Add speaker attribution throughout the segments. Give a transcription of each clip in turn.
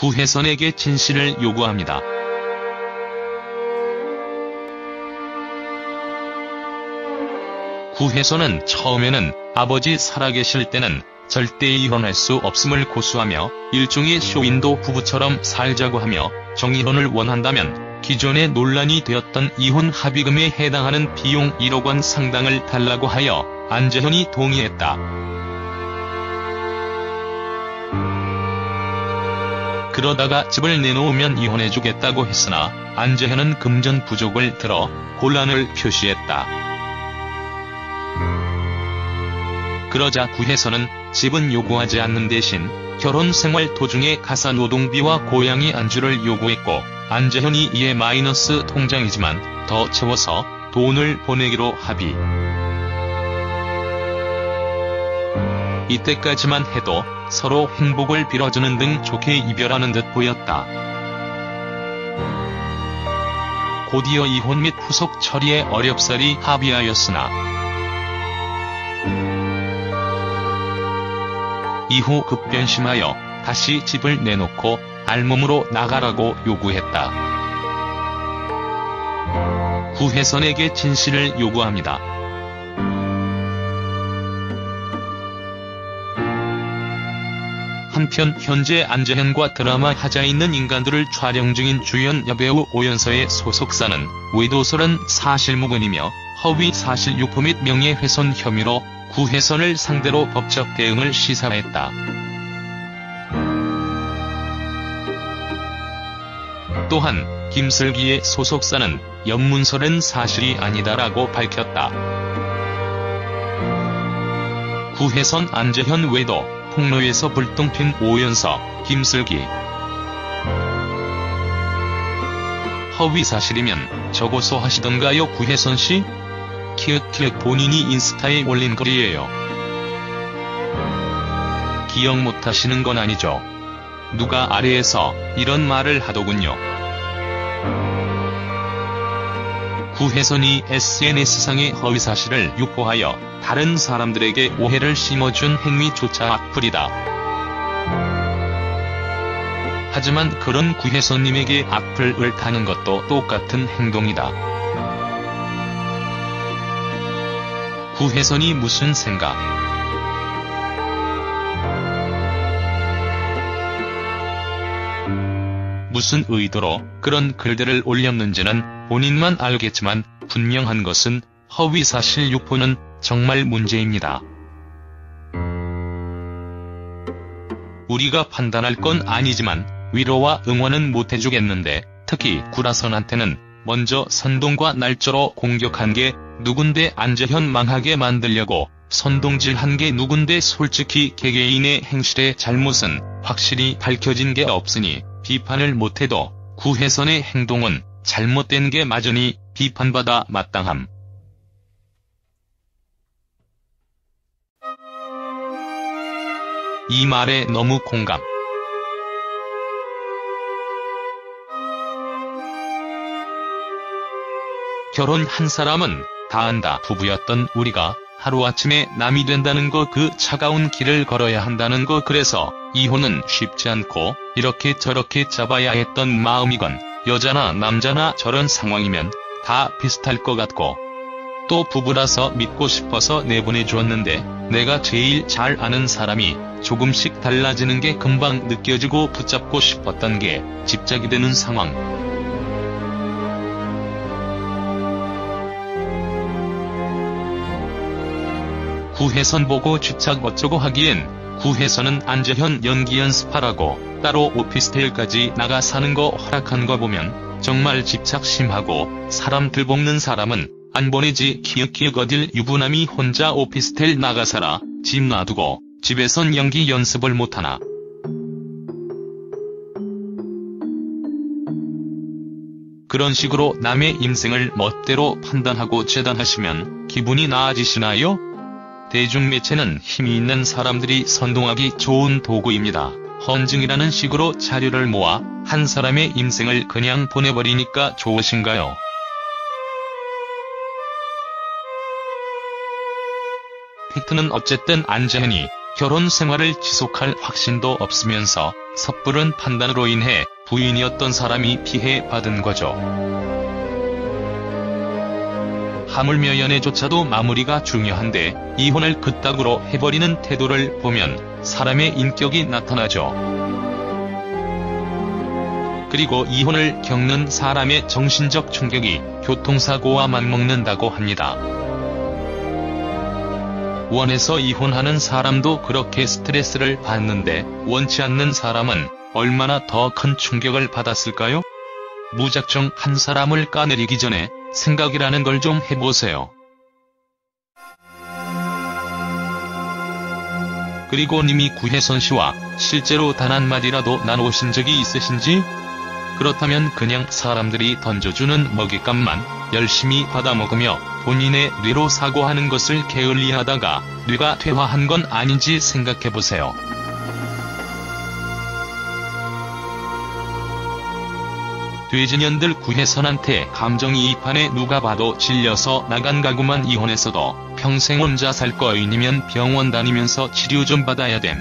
Speaker 1: 구혜선에게 진실을 요구합니다. 구혜선은 처음에는 아버지 살아계실 때는 절대 이혼할 수 없음을 고수하며 일종의 쇼윈도 부부처럼 살자고 하며 정이혼을 원한다면 기존에 논란이 되었던 이혼 합의금에 해당하는 비용 1억 원 상당을 달라고 하여 안재현이 동의했다. 그러다가 집을 내놓으면 이혼해주겠다고 했으나 안재현은 금전 부족을 들어 곤란을 표시했다. 그러자 구혜선은 집은 요구하지 않는 대신 결혼생활 도중에 가사노동비와 고양이 안주를 요구했고 안재현이 이에 마이너스 통장이지만 더 채워서 돈을 보내기로 합의. 이때까지만 해도 서로 행복을 빌어주는 등 좋게 이별하는 듯 보였다. 곧이어 이혼 및 후속 처리에 어렵사리 합의하였으나 이후 급변심하여 다시 집을 내놓고 알몸으로 나가라고 요구했다. 구혜선에게 진실을 요구합니다. 한편 현재 안재현과 드라마 하자 있는 인간들을 촬영 중인 주연 여배우 오연서의 소속사는 외도설은 사실무근이며 허위 사실 유포 및 명예훼손 혐의로 구혜선을 상대로 법적 대응을 시사했다. 또한 김슬기의 소속사는 연문설은 사실이 아니다라고 밝혔다. 구혜선 안재현 외도, 폭로에서 불똥 튄 오연서, 김슬기. 허위 사실이면 저고소 하시던가요 구혜선씨? 키읔키읔 본인이 인스타에 올린 글이에요. 기억 못하시는 건 아니죠? 누가 아래에서 이런 말을 하더군요. 구혜선이 SNS상의 허위사실을 유포하여 다른 사람들에게 오해를 심어준 행위조차 악플이다. 하지만 그런 구혜선님에게 악플을 다는 것도 똑같은 행동이다. 구혜선이 무슨 생각? 무슨 의도로 그런 글들을 올렸는지는 본인만 알겠지만 분명한 것은 허위사실 유포는 정말 문제입니다. 우리가 판단할 건 아니지만 위로와 응원은 못해주겠는데 특히 구라선한테는 먼저 선동과 날조로 공격한 게 누군데 안재현 망하게 만들려고 선동질한 게 누군데 솔직히 개개인의 행실의 잘못은 확실히 밝혀진 게 없으니 비판을 못해도 구혜선의 행동은 잘못된 게 맞으니 비판받아 마땅함. 이 말에 너무 공감. 결혼한 사람은 다 안다. 부부였던 우리가 하루아침에 남이 된다는 거, 그 차가운 길을 걸어야 한다는 거, 그래서 이혼은 쉽지 않고 이렇게 저렇게 잡아야 했던 마음이건 여자나 남자나 저런 상황이면 다 비슷할 것 같고 또 부부라서 믿고 싶어서 내보내주었는데 내가 제일 잘 아는 사람이 조금씩 달라지는 게 금방 느껴지고 붙잡고 싶었던 게 집착이 되는 상황. 구혜선 보고 집착 어쩌고 하기엔 구혜선은 안재현 연기 연습하라고 따로 오피스텔까지 나가 사는 거 허락한 거 보면 정말 집착 심하고 사람 들볶는 사람은 안 보내지. 키읔키읔 어딜 유부남이 혼자 오피스텔 나가 살아. 집 놔두고 집에선 연기 연습을 못하나. 그런 식으로 남의 인생을 멋대로 판단하고 재단하시면 기분이 나아지시나요? 대중매체는 힘이 있는 사람들이 선동하기 좋은 도구입니다. 헌증이라는 식으로 자료를 모아 한 사람의 인생을 그냥 보내버리니까 좋으신가요? 팩트는 어쨌든 안재현이 결혼 생활을 지속할 확신도 없으면서 섣부른 판단으로 인해 부인이었던 사람이 피해받은 거죠. 하물며 연애조차도 마무리가 중요한데 이혼을 그따구로 해버리는 태도를 보면 사람의 인격이 나타나죠. 그리고 이혼을 겪는 사람의 정신적 충격이 교통사고와 맞먹는다고 합니다. 원해서 이혼하는 사람도 그렇게 스트레스를 받는데 원치 않는 사람은 얼마나 더 큰 충격을 받았을까요? 무작정 한 사람을 까내리기 전에 생각이라는 걸 좀 해보세요. 그리고 님이 구혜선 씨와 실제로 단 한마디라도 나누신 적이 있으신지? 그렇다면 그냥 사람들이 던져주는 먹잇감만 열심히 받아먹으며 본인의 뇌로 사고하는 것을 게을리하다가 뇌가 퇴화한 건 아닌지 생각해보세요. 돼지년들 구혜선한테 감정이입하네. 누가 봐도 질려서 나간 가구만 이혼해서도 평생 혼자 살 거이면 병원 다니면서 치료 좀 받아야 됨.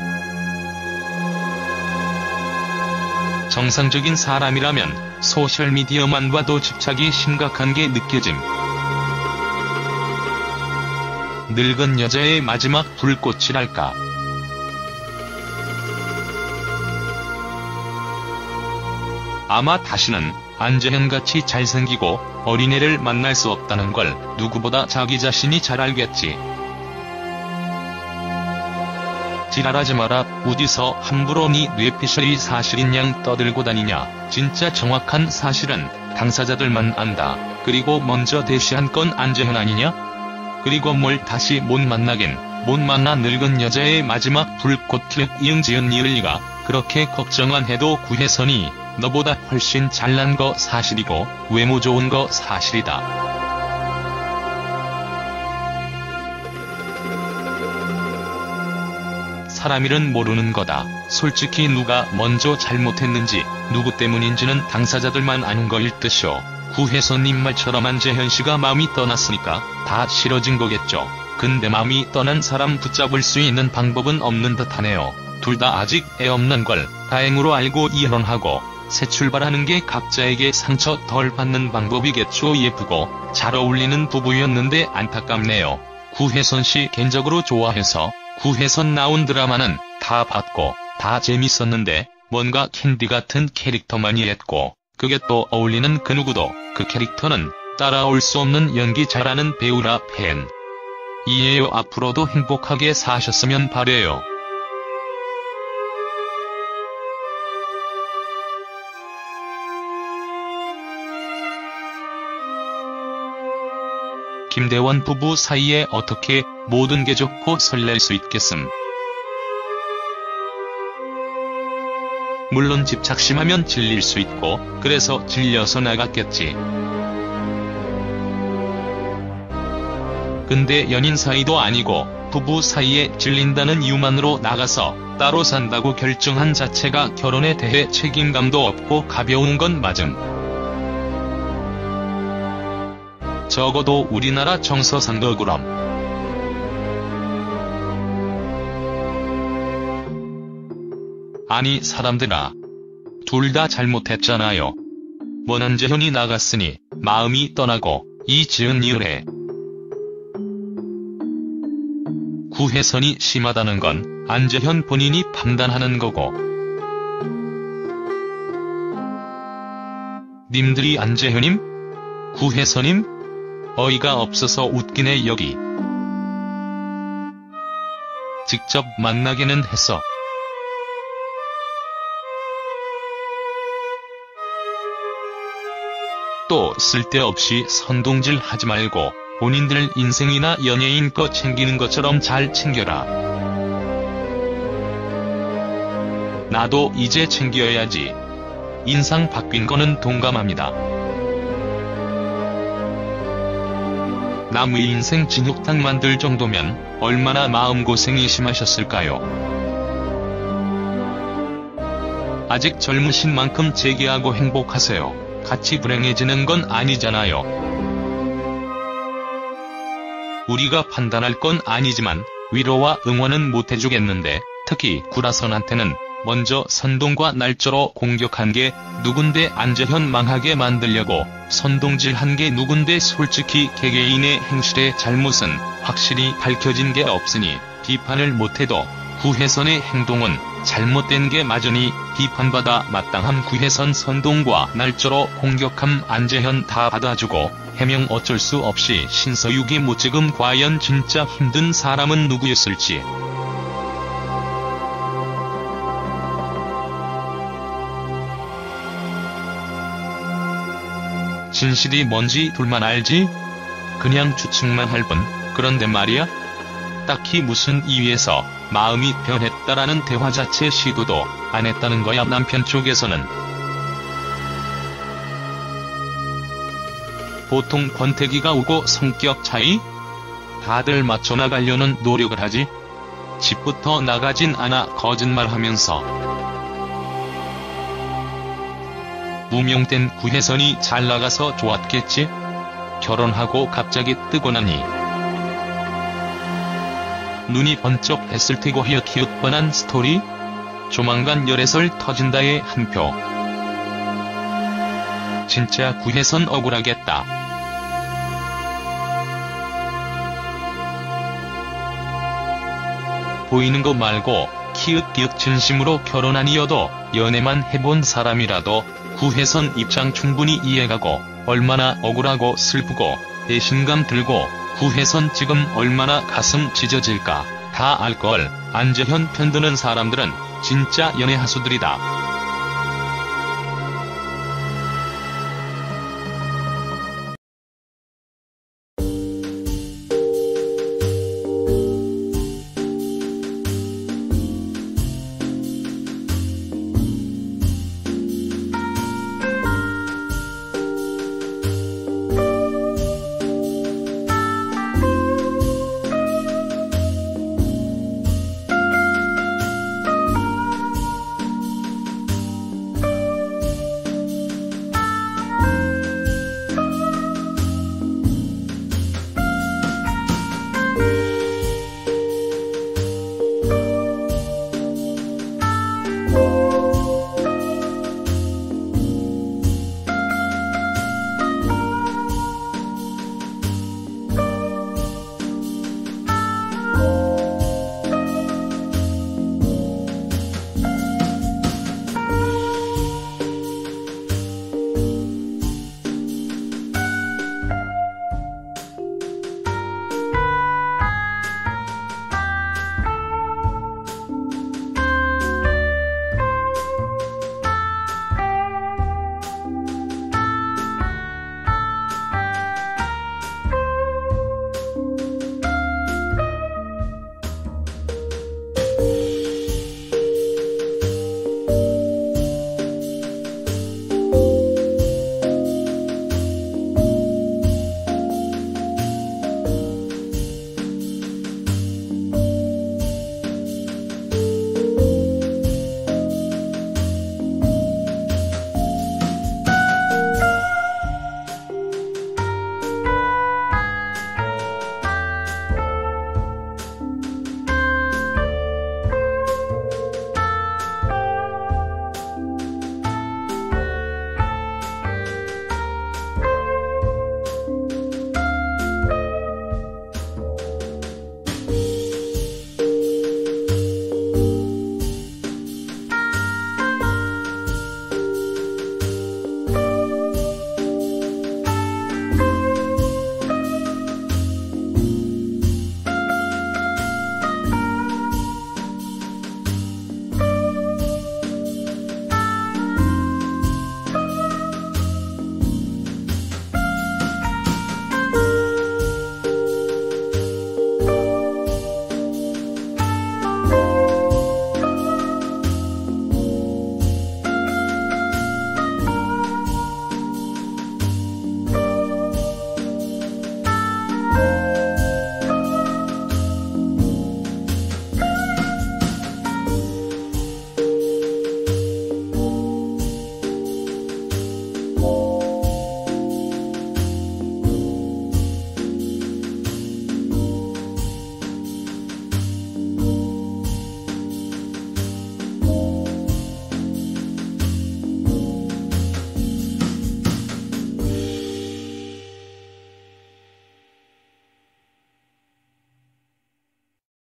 Speaker 1: 정상적인 사람이라면 소셜미디어만 봐도 집착이 심각한 게 느껴짐. 늙은 여자의 마지막 불꽃이랄까. 아마 다시는 안재현같이 잘생기고 어린애를 만날 수 없다는 걸 누구보다 자기 자신이 잘 알겠지. 지랄하지 마라. 어디서 함부로 네 뇌피셜이 사실인 양 떠들고 다니냐. 진짜 정확한 사실은 당사자들만 안다. 그리고 먼저 대시한 건 안재현 아니냐? 그리고 뭘 다시 못 만나긴 못 만나. 늙은 여자의 마지막 불꽃. 이응지은 니을리가 그렇게 걱정만 해도 구혜선이 너보다 훨씬 잘난 거 사실이고 외모 좋은 거 사실이다. 사람 일은 모르는 거다. 솔직히 누가 먼저 잘못했는지 누구 때문인지는 당사자들만 아는 거일 듯이오. 구혜선님 말처럼 안재현 씨가 마음이 떠났으니까 다 싫어진 거겠죠. 근데 마음이 떠난 사람 붙잡을 수 있는 방법은 없는 듯하네요. 둘 다 아직 애 없는 걸 다행으로 알고 이혼하고 새 출발하는 게 각자에게 상처 덜 받는 방법이겠죠. 예쁘고 잘 어울리는 부부였는데 안타깝네요. 구혜선 씨 개인적으로 좋아해서 구혜선 나온 드라마는 다 봤고 다 재밌었는데 뭔가 캔디 같은 캐릭터만이 했고 그게 또 어울리는 그 누구도 그 캐릭터는 따라올 수 없는 연기 잘하는 배우라 팬. 이해요. 앞으로도 행복하게 사셨으면 바래요. 김대원 부부 사이에 어떻게 모든 게 좋고 설렐 수 있겠음. 물론 집착심하면 질릴 수 있고 그래서 질려서 나갔겠지. 근데 연인 사이도 아니고 부부 사이에 질린다는 이유만으로 나가서 따로 산다고 결정한 자체가 결혼에 대해 책임감도 없고 가벼운 건 맞음. 적어도 우리나라 정서상도 그럼. 아니 사람들아. 둘 다 잘못했잖아요. 뭔 안재현이 나갔으니 마음이 떠나고 이지은 니을해. 구혜선이 심하다는 건 안재현 본인이 판단하는 거고. 님들이 안재현님? 구혜선님? 어이가 없어서 웃기네. 여기 직접 만나기는 했어. 또 쓸데없이 선동질 하지 말고 본인들 인생이나 연예인 거 챙기는 것처럼 잘 챙겨라. 나도 이제 챙겨야지. 인상 바뀐 거는 동감합니다. 남의 인생 진흙탕 만들 정도면 얼마나 마음고생이 심하셨을까요? 아직 젊으신 만큼 재기하고 행복하세요. 같이 불행해지는 건 아니잖아요. 우리가 판단할 건 아니지만 위로와 응원은 못해주겠는데 특히 구라선한테는 먼저 선동과 날조로 공격한 게 누군데 안재현 망하게 만들려고 선동질한 게 누군데 솔직히 개개인의 행실의 잘못은 확실히 밝혀진 게 없으니 비판을 못해도 구혜선의 행동은 잘못된 게 맞으니 비판받아 마땅함. 구혜선 선동과 날조로 공격함 안재현 다 받아주고 해명 어쩔 수 없이 신서유기 못지금 과연 진짜 힘든 사람은 누구였을지. 진실이 뭔지 둘만 알지? 그냥 추측만 할 뿐. 그런데 말이야, 딱히 무슨 이유에서 마음이 변했다라는 대화 자체 시도도 안 했다는 거야. 남편 쪽에서는 보통 권태기가 오고 성격 차이? 다들 맞춰 나가려는 노력을 하지. 집부터 나가진 않아 거짓말하면서. 무명된 구혜선이 잘 나가서 좋았겠지? 결혼하고 갑자기 뜨고 나니 눈이 번쩍 했을 테고 히읗히읗 뻔한 스토리? 조만간 열애설 터진다의 한 표. 진짜 구혜선 억울하겠다. 보이는 거 말고 키읔키읔 진심으로 결혼 아니어도 연애만 해본 사람이라도 구혜선 입장 충분히 이해가고 얼마나 억울하고 슬프고 배신감 들고 구혜선 지금 얼마나 가슴 찢어질까 다 알걸. 안재현 편드는 사람들은 진짜 연애 하수들이다.